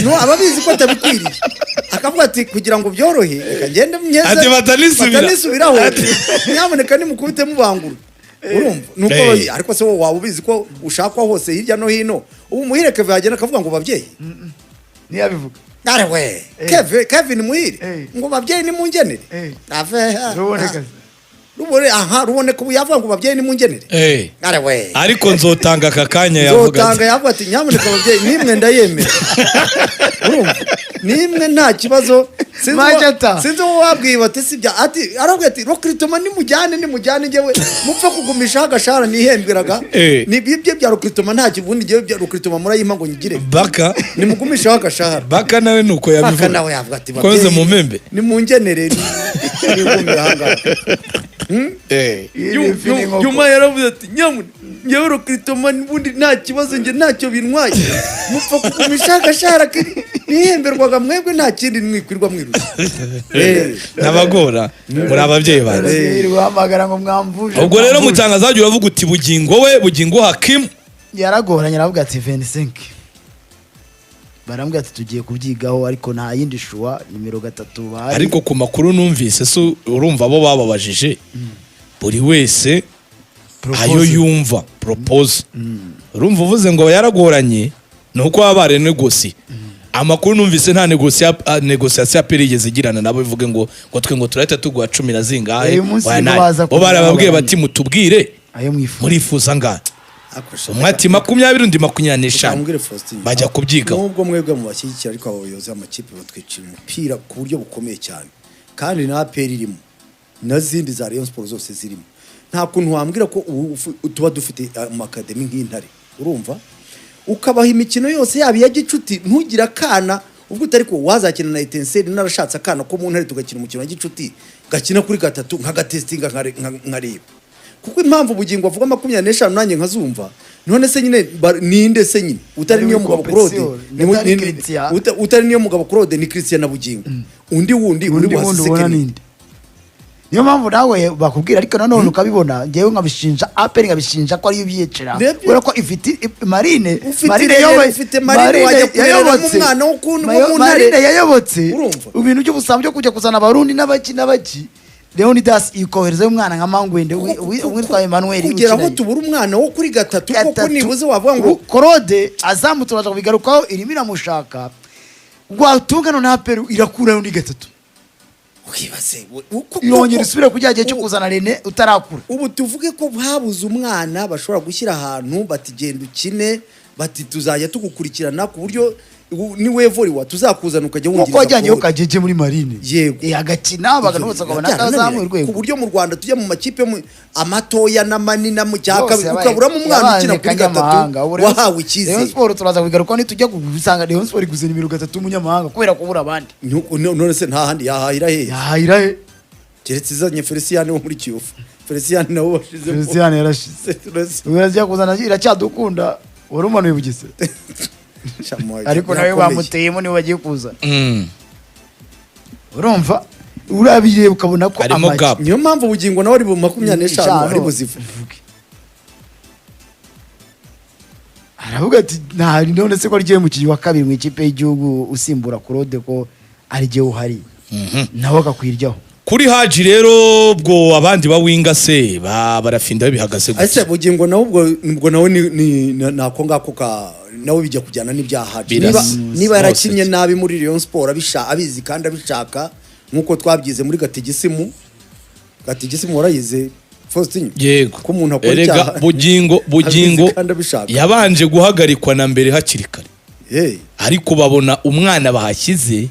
no ababizi ko atabikwiriye akavuga ati kugira ngo byorohe kagende mnyeza ati batanisubiraho nyamuneka nimukubite mubangura urumva nuko ariko se waba ubizi ko ushakwa hose hirya no hino ubu muhireke vyagenda akavuga ngo babyeyi niyabivuga nare we Kevin muhire ngo babyeyi ni mungenere ave rubone ko yavuga ngo babyeyi ni mungenere nare we ariko nzotanga akakanya yavuga ati nyamuneka babyeyi nimwe ndayemera urumva nimwe nta kibazo sinzi wabwiye bati sibya ati arabwiye ati Rokritoma nimujyane ngewe mupfa kugumisha agashara nihemberaga ni bibye bya Rokritoma nta kivundi ngewe bya Rokritoma murayimpa ngo nyigire baka nimugumisha agashara baka nawe nuko yabivuga baka nawe yavuga ati koze mu membe ni mungenere nigumira hanga yuma yaravuze ati ngewe Rokritoma nibundi nta kibazo nge ntacyo bintwaye mupfa kugumisha agashara nihemberwaga mwebwe nta kindi mwikwirwa mwiruza nabagora muri abavyeyi bane uhamagara ngo mwamvuje ubwo rero mutangazaje uravuga uti bugingo Hakim yaragoranye aravuga ati 25 barambwira ati tugiye kubyigaho ariko nta yindi shuwa nimero 3 bari ariko ku makuru numvise so urumva bo bababajije buri wese ayo yumva propose urumva uvuze ngo yaragoranye nuko babare negosi amakuru numvise nta negociation ya perigeze igirana nabo bivuge ngo twe ngo turahita tugwa 10 na zingahe bo barababwiye bati mutubwire murifuza ngana umwati 20 undi 25 bajya kubyiga nubwo mwebwe mu bashyigikira ariko abayobozi b'amakipe batwicira umupira ku buryo bukomeye cyane kandi na APR irimo nazindi za Rayon Sport zose zirimo nta kuntu wambwira ko tuba dufite mu academy nk'intare urumva ukabaha imikino yose yabi ya gicuti ntugira kana ubwo utari ko wazakina na Etincelle narashatse akana ko mu ntare tugakina umukino wa gicuti gakina kuri 3 nkagatestinga nkareba kuko impamvu bugingo avuga 25 nanjye nkazumva none se nyine ninde se nyine utari niyo mugabo Claude utari niyo mugabo Claude ni Christian na bugingo undi wasisekeni niyo mpamvu nawe bakubwira ariko nanone ukabibona ngewe nkabishinja APR nkabishinja ko ari yubyecera kubera ko ifite Marine yayobotse ibintu by'ubusambyo kujya kuzana abarundi n'abaki Leonidas ikohereza umwana nka Mangwende witwa Emmanuel kugira ngo tubura umwana wo kuri 3 koko nibuze wavuga ngo Claude azamuturaje kubigarukaho irimo iramushaka gwatungano na APR irakura undi 3 ukibase yongera isubire kujyagiye cyo kuzana Rene utarakura ubu tuvuge ko habuze umwana bashobora gushyira ahantu batigenda ukine bati tuzajya tugukurikirana ku buryo ni wevoriwa tuzakuzana ukajya wungiriza ko wajyanye ukajeje muri Marine yego agakina baganutse akabona akazamu urwego ku buryo mu Rwanda tujya mu makipe amatoya n'amanini na mu cyaka ukabura mu mwana ukina kuri 3 wahawe ikize Rayon Sport turaza kubigaruka ni tujya gusanga Rayon Sport guze nimero 3 umunyamahanga kubera kubura abandi none se nta handi yahahira he keretse izanye Felician wo muri Kiyovu Felician nawo washize Felician yarashize urajya kuzana iracyadukunda warumanuye bugise ariko nawe bamuteyemo ni wagiye kuza urumva urabiye ukabona ko amagi niyo mpamvu bugingo nawe ari bu 25 ari buzivuge aravuga ati none se ko rigiye mu kiji wa kabiri mu ikipe y'igihugu usimbura Claude ko ari giye uhari nawe akakwiryaho kuri Haji rero bwo abandi bawinga se barafinda bihagaze gutya ese bugingo nawe ubwo nawe ni nako ngako ka nawe bijya kujyana n'ibya Haji niba yarakinnye nabi muri Rayon Sport abizi kandi abishaka nkuko twabyize muri Gatigisimu warayize Faustin yego ko umuntu akora icyaha bugingo yabanje guhagarikwa na mbere hakiri kare ariko babona umwana bahashyize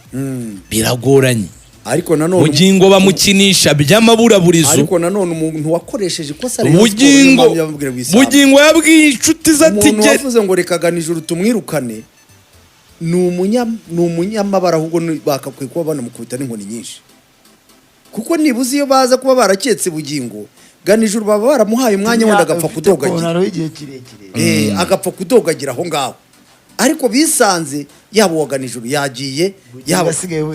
biragoranye ariko nanone bugingo bamukinisha by'amaburaburizo ariko nanone umuntu wakoresheje ikosa bugingo yabwiye inshuti zati umuntu wavuze ngo rekagana ijuru tumwirukane ni umunyamabara ahubwo bakakwiye kuba banamukubita n'inkoni nyinshi kuko nibuze iyo baza kuba baraketse bugingo gana ijuru baba baramuhaye umwanya wenda agapfa kudogagira agapfa kudogagira aho ngaho ariko bisanze yabo wagana ijuru yagiye yabo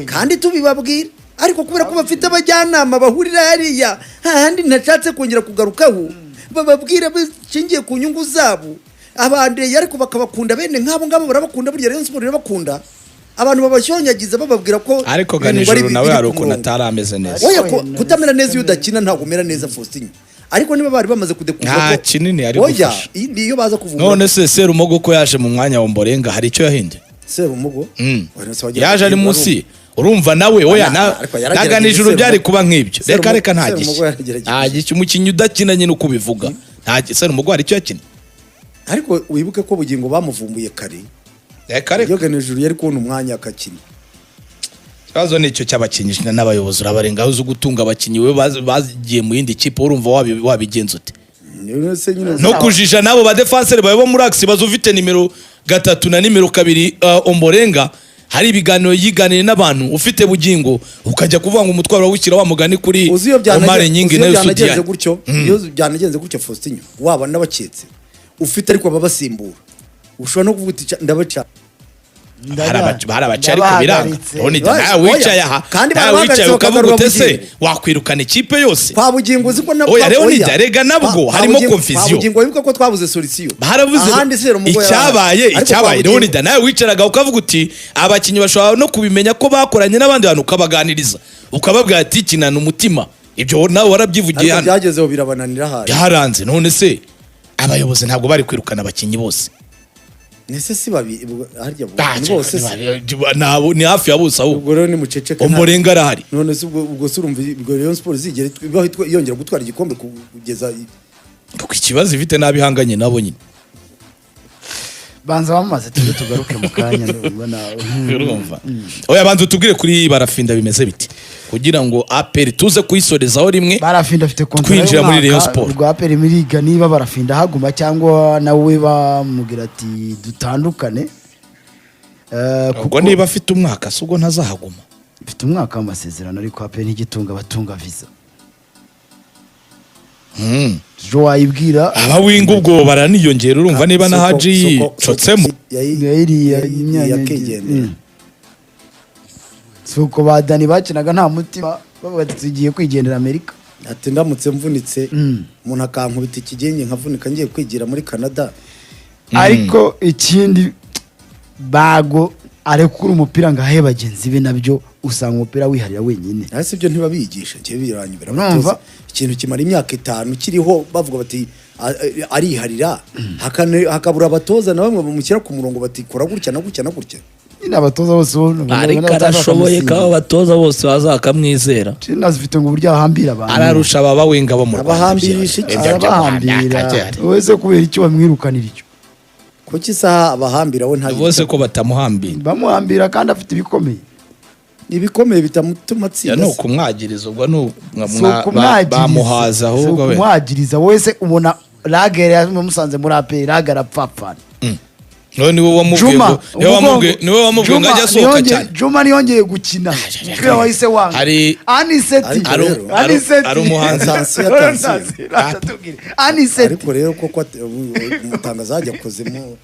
kandi tubibabwira ariko kubera ko bafite abajyanama bahurira hariya handi ntashatse kongera kugarukaho bababwira bishingiye ku nyungu zabo abandi ariko bakabakunda bene nk'abo ngabo barabakunda burya Rayon Sport irabakunda abantu babashyonyagiza bababwira ko ariko Ganijuru nawe hari ukuntu atari ameze neza oya kutamera neza iyo udakina ntabwo umera neza Faustin ariko niba bari bamaze kudekuza nta kinini ari oya gufasha iyo baza kuvuga none se Serumogo ko yaje mu mwanya wa Ombolenga hari icyo yahinde Serumogo yaje ari munsi urumva nawe oya na Ganijuru byari kuba nk'ibyo reka ntagiye umukinnyi udakina nyine uko ubivuga nta Serumogo hari icyo yakina ariko wibuke ko Bugingo bamuvumbuye kare iyo Ganijuru yari kubona umwanya akakina ikibazo nicyo cy'abakinnyi n'abayobozi urabarengaho uzi gutunga abakinnyi we bagiye mu yindi kipe urumva wabigenza ute no kujija nabo ba defenseur bawe bo muri Axe bazufite nimero 3 na nimero 2 Ombolenga hari ibiganiro yiganire n'abantu ufite Bugingo ukajya kuvuga ngo umutwaro w'ikira wa mugani kuri Omar Nyingi nayo sudiya gutyo iyo byanagenze gutyo Faustin waba n'abaketse ufite ariko babasimbura ushobora no kuvuga uti ndabaca barabacari ku biranga none nawe wicaye aha nawe wicaye ukavuga utese wakwirukana ikipe yose kwa Bugingo uziko nabo oya rero ni darega nabwo harimo confusion Bugingo wibuka ko twabuze solution baravuze icyabaye rero ni nawe wicaraga ukavuga uti abakinnyi bashobora no kubimenya ko bakoranye n'abandi bantu ukabaganiriza ukababwira ati kinana umutima ibyo nawe warabyivugiye hano byagezeho birabananira haje byaranze none se abayobozi ntabwo bari kwirukana abakinnyi bose nese si babi harya bose nabo ni hafi ya bose aho ubwo rero ni muceceka Ombolenga arahari none se ubwo surumva Rayon Sport zigere yongera gutwara igikombe kugeza kuko ikibazo ifite nabihanganye nabo nyine banza bamaze tugaruke mu kanya n'ubona urumva oya banza utubwire kuri Barafinda bimeze biti kugira ngo APR tuze kuyisorezaho rimwe Barafinda afite contract twinjira muri Rayon Sport rwa APR miriga niba Barafinda haguma cyangwa nawe bamugira ati dutandukane ubwo niba afite umwaka se ubwo ntazahaguma afite umwaka w'amasezerano ariko APR ntigitunga batunga visa jo wayibwira abawinga ubwo baraniyongera urumva niba na Haji cotsemo suko badani bakinaga nta mutima bavuga ati tugiye kwigendera Amerika ati ndamutse mvunitse umuntu akankubita ikigenge nkavunika ngiye kwigira muri Canada ariko ikindi bago arekura umupira ngahe bagenzi be nabyo usanga umupira wiharira wenyine ariko ibyo ntibabigisha cyo biranyubira batoza ikintu kimara imyaka 5 kiriho bavuga bati ariharira hakabura abatoza na bamwe bamushyira ku murongo bati kora gutya na gutya na gutya ina abatoza bose ariko arashoboye ko abatoza bose bazakamwizera nazifite ngo burya ahambira abantu ararusha ababa wenga bo mu abahambirisha abahambira wese kubera icyo bamwirukanira icyo kuki saha abahambira we nta bose ko batamuhambira bamuhambira kandi afite ibikomeye bitamutuma tsinda no kumwagiriza ubwo no bamuhaza ahubwo we kumwagiriza wese ubona lagere yamusanze muri APR lagara pfapfana no niwe wamubwiye ngo ajya asohoka cyane Juma niyongeye gukina umupira wahise wanga Aniseti ari umuhanzi Aniseti ariko rero koko umutangaza ajya kozemo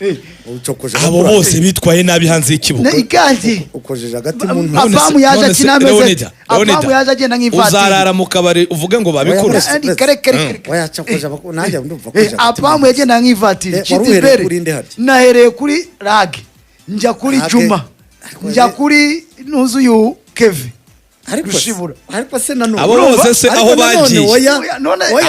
ucokoje abo bose bitwaye nabi hanze y'ikibuga ukojeje hagati mu ntu apamu yaje akina ameze apamu yaje agenda nk'ivatiri uzarara mu kabari uvuge ngo babikuru wayacokoje nanjye ndumva ko apamu yagenda nk'ivatiri kitibere nahereye kuri Rage njya kuri Juma njya kuri Nuzuyu Kevin ariko se nanone abo bose se aho bagiye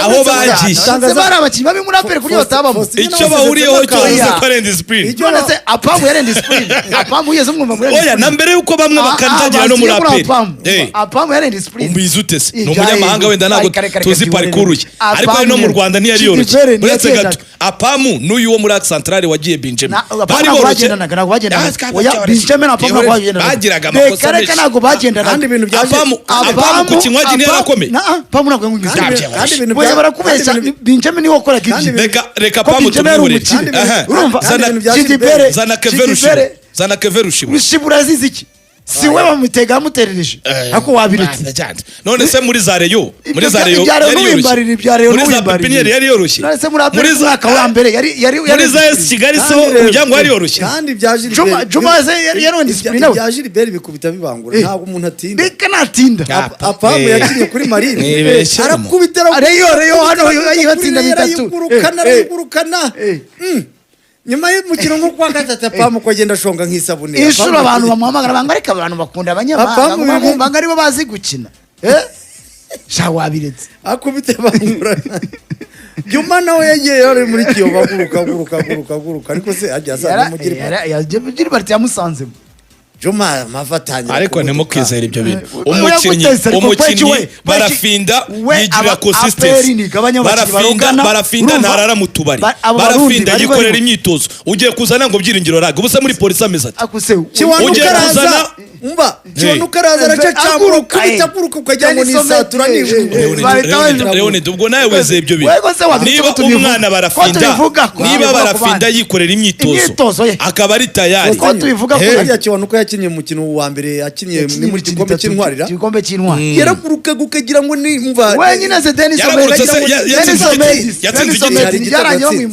aho bagiye se bari abakinnyi babi muri APR kuri batabamo icyo bahuriyeho cyose ko ari discipline none se apamu yari discipline apamu yeze umwumva muri oya na mbere yuko bamwe bakandagira no muri APR apamu yari discipline umbizi utese ni umunyamahanga wenda ntago tuzi parcours ye ariko no mu Rwanda ntiyari yoroshye uretse gato apamu n'uyu wo muri Centrale wagiye Benjamin bari boroshye oya Benjamin apamu bagiraga amakosa menshi ntago bagendana kandi ibintu bya apamu ku kinywaji ntiyarakomeye apamu ntabwo ngwize kandi ibintu bya barakubesha Benjamin niwe ukora gibyi reka apamu tumubure urumva zana keverushi ushibura ziziki si we bamutega muterereje ako wabirutse none se muri za Rayon muri za Pepiniere yari yoroshye none se muri mwaka wa mbere yari muri za Kigali so umuryango yari yoroshye kandi bya Gilbert Juma yari discipline bya Gilbert bikubita bibangura ntabwo umuntu atinda beka natinda apamu yakinye kuri Marine arakubitera Rayon hano yibatsinda bitatu yugurukana nyuma y'umukino nko kwa gatatu Apamu ko agenda ashonga nk'isabune inshuro abantu bamuhamagara banga ariko abantu bakunda abanyamahanga banga aribo bazi gukina sha wabiretse akubite bangura Juma nawe yagiye yari muri Kiyovu aguruka ariko se ajya asanga mu giri bari yamusanze Juma mafatanya ariko ntimukizere ibyo bintu umukinnyi barafinda yigira consistency barafinda ntarara mu tubari barafinda yikorera imyitozo ugiye kuzana ngo byiringiro raga ubusa muri polisi ameze ati ugiye kuzana umva kiwanuka araza aracacamuruka bitakuruka ukajya ngo nisatura Leone ubwo nawe weze ibyo bintu niba umwana barafinda yikorera imyitozo akaba ari tayari ko tubivuga ko hariya kiwanuka yakinye mu mukino wa mbere yakinye ni muri gikombe cy'intwarira yarakuruka gukagira ngo ni umva wenyine se Denis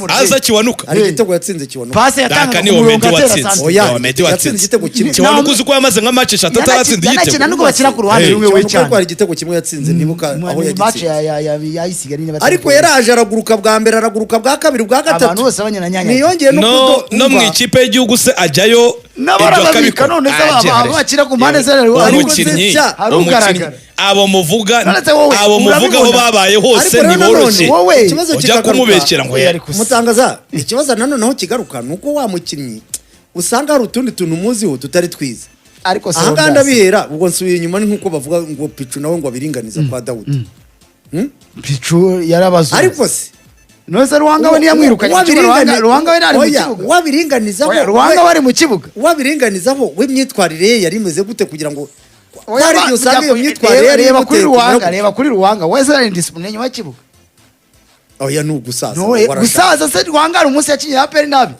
aza kiwanuka ari igitego yatsinze kiwanuka pase yatanga ni Omedi watsinze igitego kimwe kiwanuka uzi ko yamaze nka match 3 ataratsinze igitego cyane nuko bakira ku ruhande rumwe we cyane ari igitego kimwe yatsinze nibuka aho match yayisigariye ariko yaraje araguruka bwa mbere araguruka bwa kabiri bwa gatatu abantu bose abanyanyanya niyongeye no mu ikipe y'igihugu se ajyayo n'abarabika none se bakira ku mpande ze umukinnyi abo muvuga aho babaye hose niboroshye ujya kumubeshyera ngo yari mutangaza ikibazo nanoneho kigaruka nuko wa mukinnyi usanga hari utundi tuntu muziho tutari twiza ariko aha nganda bihera ubwo nsubiye inyuma ni nkuko bavuga ngo Pichu nawe ngo abiringaniza kwa Dawudi Pichu yarabazo ariko se Noza Ruhanga we niyamwirukanye Ruhanga we nari mu kibuga wabiringanizaho Ruhanga bari mu kibuga wabiringanizaho we myitwarire ye yari imeze gute kugira ngo kwari byo usanga iyo myitwarire reba kuri Ruhanga wese ari discipline nyuma kibuga oya nugusaza gusaza se Ruhanga ari umunsi yakinye APR nabi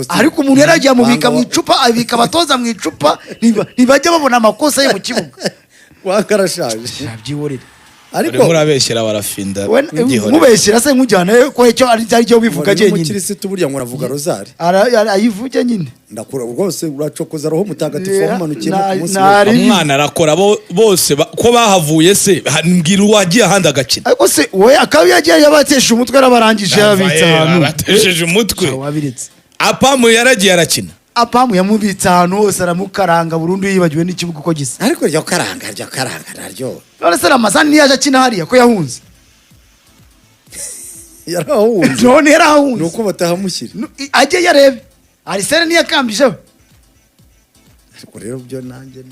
ariko umuntu yaragiye mubika mu icupa abika batoza mu icupa ntibajya babona amakosa ye mu kibuga wakarashaje abyiborera ariko murabeshyira barafinda mubeshyira se nkujyana ko icyo ari cyo bivuga cyenyine umukirisitu burya ngo aravuga rozari ayivuge nyine ndakura rwose uracokoza roho mutagatifu wamumanukiye ku munsi umwana arakora bose ko bahavuye se mbwira wagiye ahandi agakina ariko se we akabi yagiye yabatesha umutwe arabarangije yabitsa ahantu batesheje umutwe Apamu yaragiye arakina Apamu yamubitsa ahantu hose aramukaranga burundu yibagiwe n'ikibuga uko gisa ariko ryo karanga naryo none se Ramazani niyaje akina hariya ko yahunze yarahunze none yarahunze nuko batahamushyira ajye yarebe Arsene niyakambije ariko rero byo nanjye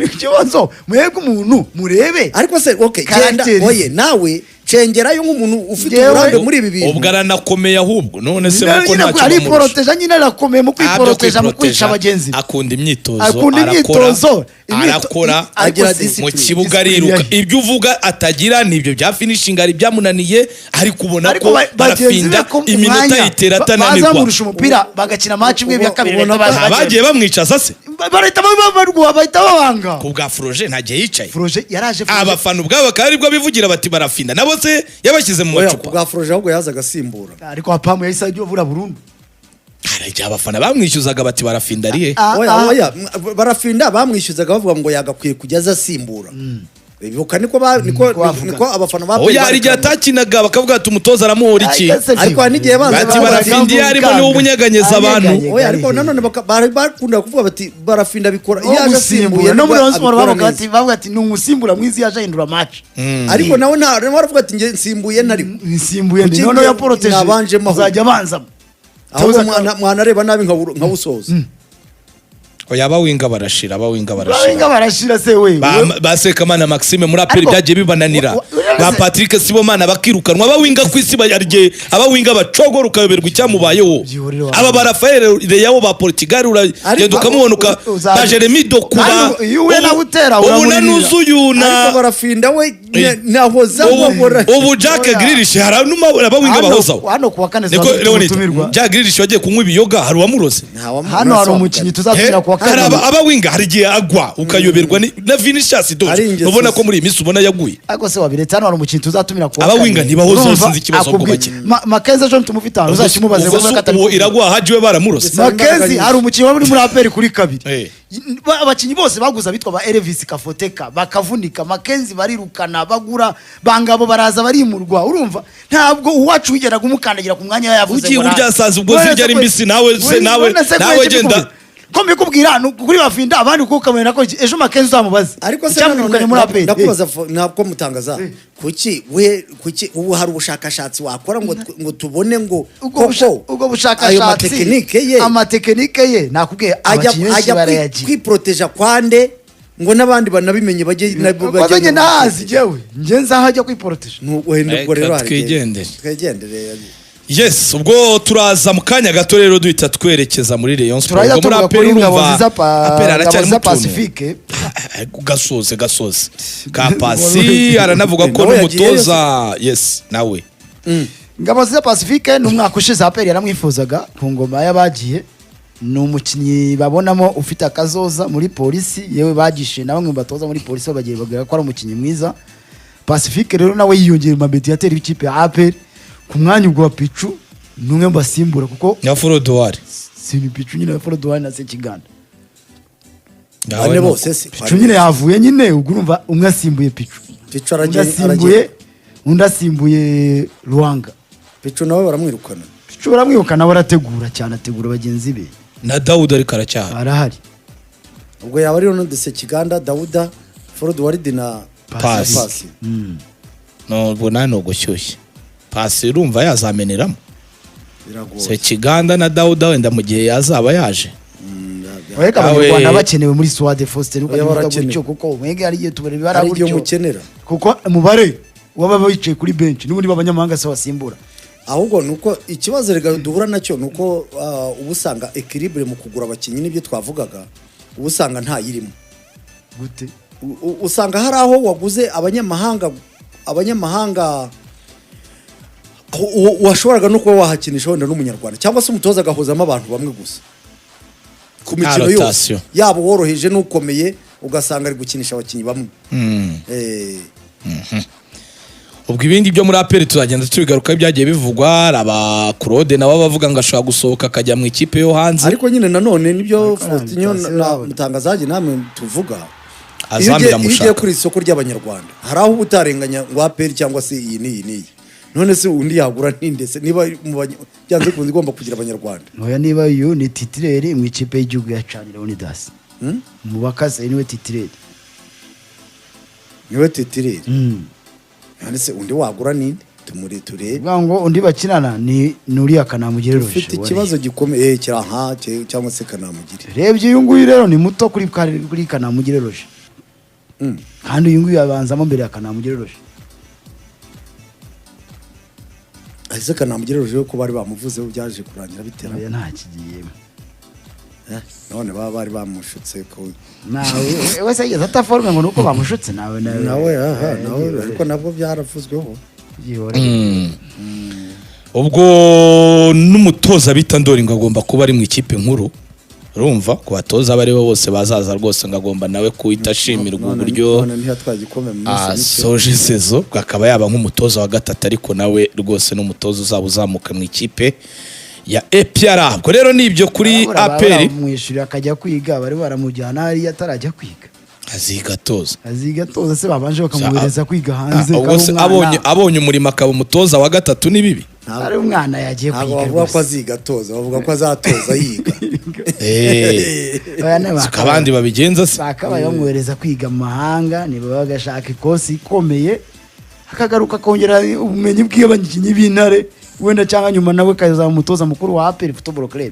ikibazo mwebwe umuntu murebe ariko se okay genda oye nawe cengerayo nk'umuntu ufite uburambe muri ibi bintu ubwo aranakomeye ahubwo none se muko ntacyo ari protege nyine arakomeye mu kwiporoteja mu kwica abagenzi akunda imyitozo arakora mu kibuga ariruka ibyo uvuga atagira nibyo bya finishing ari byamunaniye ari kubona ko barafinda iminota yitera atananirwa bazamurusha umupira bagakina match imwe ya kabiri bagiye bamwicaza se barita babarwa bahita babanga ku bwa Froje ntagiye yicaye Froje yaraje abafana ubwabo kandi aribwo bivugira bati barafinda nabo se yabashyize mu macupa bwa Froje ahubwo yazaga asimbura ariko Apamu yahise ajya burundu harajya abafana bamwishyuzaga bati barafinda arihe oya barafinda bamwishyuzaga bavuga ngo yagakwiye kujya azasimbura bibuka niko abafana ba oya hari igihe atakinaga bakavuga ati umutoza aramuhora iki ariko hari n'igihe bati barafinda iyo arimo niwe ubunyeganyeza abantu oya ariko nanone bakunda kuvuga bati barafinda bikora iyo aje asimbuye no muri Rayon bavuga ati ni umusimbura mwizi yaje ahindura match ariko nawe baravuga ati nge nsimbuye nsimbuye none ya protege uzajya banzamo ahubwo mwana areba nabi nkawusoza oya bawinga barashira se we basekamana Maxime muri aperi byagiye bibananira ba Patrick Sibomana bakirukanwa abawinga kwisi bayarye abawinga bacogora ukayoberwa icyamubayeho aba ba Rafael Leao ba Portugal uragenda ukamubonuka ba Jeremy Dokuba ubu nanuzuyuna ariko barafinda we nahoza wabora ubu Jack Grealish haranuma abawinga bahozaho hano kuwa kane Jack Grealish wagiye kunywa ibiyoga hari wamuroze hano hari umukinyi tuzatira kuwa hari aba winga hari igihe agwa ukayoberwa na Vinicius Doge ubona ko muri iyi minsi ubona yaguye ariko se wabiretse hano hari umukino tuzatumira ku aba winga ntibaho zose nzi ikibazo ko bakina Makenzi ejo tumufitano uzakimubaze ngo uwo iragwa hajiwe baramurose Makenzi hari umukino wari muri APR kuri kabiri abakinyi bose baguza bitwa ba Elvis Kafoteka bakavunika Makenzi barirukana bagura bangabo baraza barimurwa urumva ntabwo uwacu wigeraga umukandagira ku mwanya yavuze ugiye uryasaza ubwo zirya ari mbisi nawe genda ko mbikubwira kuri bafinda abandi uko ukamenya ko ejo Makenzi uzamubaze ariko se ndakubaza ntabwo mutangaza kuki ubu hari ubushakashatsi wakora ngo tubone ngo ubwo bushakashatsi amatekinike ye nakubwiye ajya kwiproteja kwande ngo nabandi banabimenye bajye bajye nazi jewe nje nzahajya kwiproteja nuko rero twigendere yes ubwo turaza mu kanya gato rero duhita twerekeza muri Rayon Sport ngo muri APR urumva APR aracyari mu Pacifique gasoze ka pasi aranavuga ko n'umutoza yes nawe Ngabo za Pacifique n'umwaka ushize APR yaramwifuzaga ku ngoma y'abagiye ni umukinnyi babonamo ufite akazoza muri polisi yewe bagishe na bamwe batoza muri polisi bagiye bagira ko ari umukinnyi mwiza Pacifique rero nawe yiyongera mu mediateur w'ikipe ya APR ku mwanya ubwo wa Pichu numwe mbasimbura kuko ya Frodouard si ni Pichu nyine ya Frodouard na Sekiganda ane bose se Pichu nyine yavuye nyine ubwo urumva umwe asimbuye Pichu undi asimbuye Ruanga Pichu nawe baramwirukana barategura cyane ategura bagenzi be na Daouda ariko aracyahari arahari ubwo yaba ari Ronald Sekiganda Daouda Frodouard na Pasi no ubwo nano gushyushye Pasi urumva yazameneramo Sekiganda na Daouda wenda mu gihe yazaba yaje Weka abanyarwanda bakenewe muri Swade Faustin ukavuga gutyo kuko mwege ari gihe tubare baragutyo mukenera kuko umubare waba bicaye kuri bench n'ubundi babanyamahanga se basimbura ahubwo nuko ikibazo rega duhura nacyo nuko ubusanga equilibre mu kugura abakinyi nibyo twavugaga ubusanga nta yirimo gute usanga hari aho waguze abanyamahanga washoboraga no kuba wahakinisha wenda n'umunyarwanda cyangwa se umutoza agahozamo abantu bamwe gusa ku mikino yose yabo woroheje n'ukomeye ugasanga ari gukinisha abakinyi bamwe ubwo ibindi byo muri APR tuzagenda tubigaruka byagiye bivugwa aba Claude nabo bavuga ngo ashaka gusohoka akajya mu ikipe yo hanze ariko nyine nanone nibyo Faustinho na mutangazaje namwe tuvuga azamira mushaka kuri isoko ry'abanyarwanda hari aho ubutarenganya ngo APR cyangwa se iyi ni none se undi yagura ntindese niba byanze kunzi igomba kugira abanyarwanda oya niba uyu ni titulaire mu ikipe y'igihugu ya Chani Leonidas mu bakaze niwe titulaire none se undi wagura ninde turebe ngo undi bakinana ni Nuri Akanamugire Roje ufite ikibazo gikomeye cyangwa se Kanamugire rebye uyu nguyu rero ni muto kuri Kanamugire Roje kandi uyu nguyu yabanzamo mbere ya Kanamugire Roje ahise Kanamugire Roje ko bari bamuvuze byaje kurangira bitera oya nta kigiyemo none bari bamushutse ko nawe wese yageze ataforme ngo nuko bamushutse nawe ariko nabwo byaravuzweho ubwo n'umutoza bita Ndoringo agomba kuba ari mu ikipe nkuru urumva ku batoza bari bose bazaza rwose ngagomba nawe kuita ashimirwa uburyo soje sezo akaba yaba nk'umutoza wa gatatu ariko nawe rwose n'umutoza uzaba uzamuka mu ikipe ya APR ubwo rero nibyo kuri APR mwishuri akajya kwiga bari baramujyana hari atarajya kwiga azigatoza se babanje bakamuhereza kwiga hanze abonye umurimo akaba umutoza wa gatatu ni bibi ari umwana yagiye kwiga bavuga ko azigatoza bavuga ko azatoza yiga abandi babigenza se bakabaye bamwohereza kwiga mu mahanga niba bagashaka ikosi ikomeye akagaruka kongera ubumenyi bw'abakinyi b'intare wenda cyangwa nyuma nawe kazaba umutoza mukuru wa APR Football Club